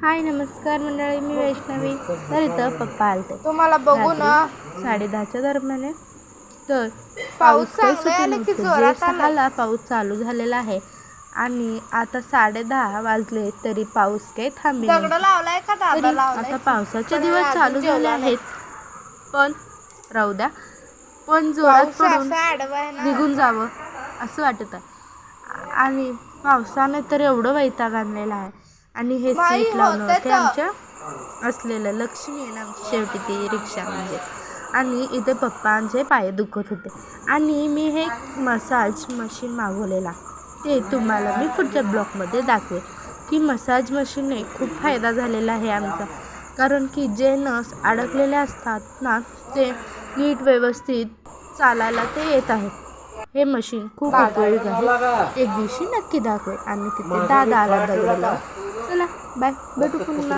हाय नमस्कार मंडळी, मी वैष्णवी. तर इथं पप्पा आलते तुम्हाला बघू ना 10:30च्या दरम्यान आहे. तर पाऊस काही चांगला सुटू आला की नव्हतं. जोरात आला. 6ला पाऊस चालू झालेला आहे आणि आता 10:30 वाजले तरी पाऊस काही थांबेना. दगड लावलाय का तरी दाबा लावलाय? आता पावसाचे पण दिवस अजून चालू झाले जेवला नाही. आहेत, पण राहू द्या. पण जोरात पाऊस पडून असा आडवा आहे ना. निघून जावं असं वाटत आहे. आणि पावसाने तर एवढं वैताग आणलेला आहे. आणि हे माई सीट लावणं होतं ते तर. आमच्या असलेलं लक्ष्मी आहे ना आमची शेवटी ती रिक्षा म्हणजे. आणि इथे पप्पांचे पाय दुखत होते आणि मी हे मसाज मशीन मागवलेला, ते तुम्हाला मी पुढच्या ब्लॉगमध्ये दाखवेन की मसाज मशीनने खूप फायदा झालेला आहे आमचा. कारण की जे नस अडकलेले असतात ना, ते नीट व्यवस्थित चालायला ते येत आहेत. हे मशीन खूप उपयोगी आहे. एक दिवशी नक्की दाखवेल. आणि तिथे दादा आला दगड लावून. चला बाय, भेटू पुन्हा.